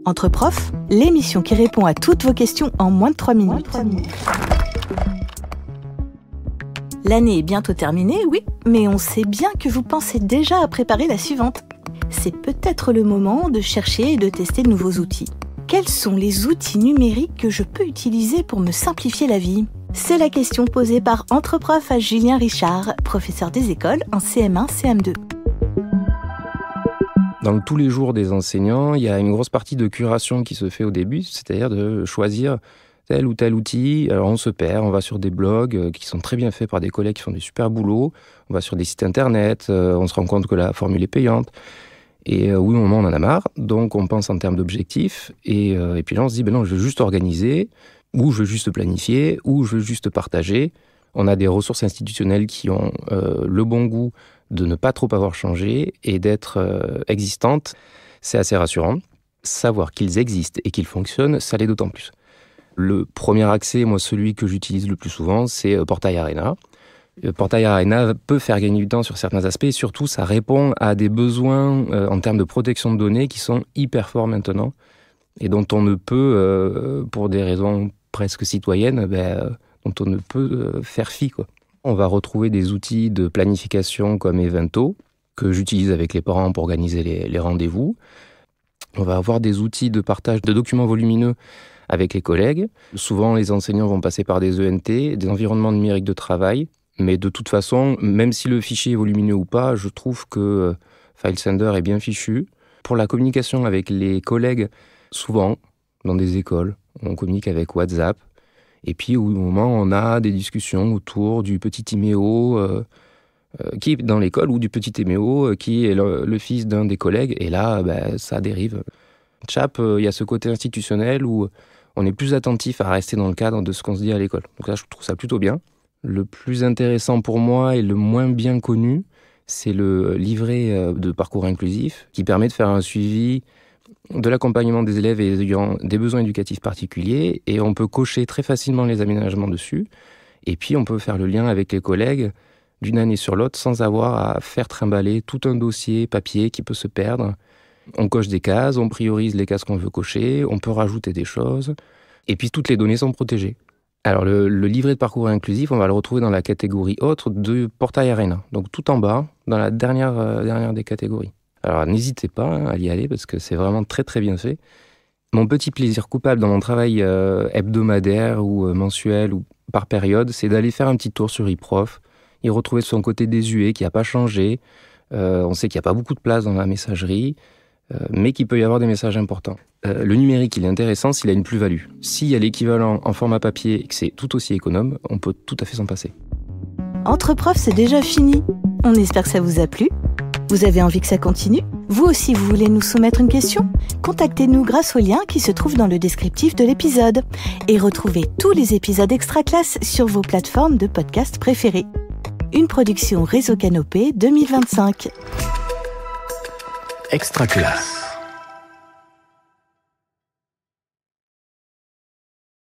Entre profs, l'émission qui répond à toutes vos questions en moins de 3 minutes. L'année est bientôt terminée, oui, mais on sait bien que vous pensez déjà à préparer la suivante. C'est peut-être le moment de chercher et de tester de nouveaux outils. Quels sont les outils numériques que je peux utiliser pour me simplifier la vie ? C'est la question posée par Entre profs à Julien Richard, professeur des écoles en CM1, CM2. Dans tous les jours des enseignants, il y a une grosse partie de curation qui se fait au début, c'est-à-dire de choisir tel ou tel outil. Alors on se perd, on va sur des blogs qui sont très bien faits par des collègues qui font du super boulot, on va sur des sites internet, on se rend compte que la formule est payante. Et oui, au moment on en a marre, donc on pense en termes d'objectifs, et puis là on se dit, non, je veux juste organiser, ou je veux juste planifier, ou je veux juste partager. On a des ressources institutionnelles qui ont le bon goût de ne pas trop avoir changé et d'être existantes. C'est assez rassurant. Savoir qu'ils existent et qu'ils fonctionnent, ça l'est d'autant plus. Le premier accès, moi celui que j'utilise le plus souvent, c'est Portail Arena. Portail Arena peut faire gagner du temps sur certains aspects et surtout ça répond à des besoins en termes de protection de données qui sont hyper forts maintenant et dont on ne peut, pour des raisons presque citoyennes, dont on ne peut faire fi, quoi. On va retrouver des outils de planification comme Evento, que j'utilise avec les parents pour organiser les rendez-vous. On va avoir des outils de partage de documents volumineux avec les collègues. Souvent, les enseignants vont passer par des ENT, des environnements numériques de travail. Mais de toute façon, même si le fichier est volumineux ou pas, je trouve que FileSender est bien fichu. Pour la communication avec les collègues, souvent, dans des écoles, on communique avec WhatsApp. Et puis, au moment, on a des discussions autour du petit Timéo qui est dans l'école ou du petit Timéo qui est le fils d'un des collègues. Et là, ça dérive. Chap, il y a ce côté institutionnel où on est plus attentif à rester dans le cadre de ce qu'on se dit à l'école. Donc là, je trouve ça plutôt bien. Le plus intéressant pour moi et le moins bien connu, c'est le livret de parcours inclusif qui permet de faire un suivi de l'accompagnement des élèves ayant des besoins éducatifs particuliers et on peut cocher très facilement les aménagements dessus et puis on peut faire le lien avec les collègues d'une année sur l'autre sans avoir à faire trimballer tout un dossier papier qui peut se perdre. On coche des cases, on priorise les cases qu'on veut cocher, on peut rajouter des choses et puis toutes les données sont protégées. Alors le livret de parcours inclusif, on va le retrouver dans la catégorie autre de Portail Arena, donc tout en bas, dans la dernière des catégories. Alors n'hésitez pas à y aller parce que c'est vraiment très très bien fait. Mon petit plaisir coupable dans mon travail hebdomadaire ou mensuel ou par période, c'est d'aller faire un petit tour sur eProf, y retrouver son côté désuet qui n'a pas changé. On sait qu'il n'y a pas beaucoup de place dans la messagerie, mais qu'il peut y avoir des messages importants. Le numérique, il est intéressant s'il a une plus-value. S'il y a l'équivalent en format papier et que c'est tout aussi économe, on peut tout à fait s'en passer. Entre profs, c'est déjà fini. On espère que ça vous a plu. Vous avez envie que ça continue ? Vous aussi, vous voulez nous soumettre une question ? Contactez-nous grâce au lien qui se trouve dans le descriptif de l'épisode. Et retrouvez tous les épisodes extra classe sur vos plateformes de podcast préférées. Une production Réseau Canopé 2025. Extra classe.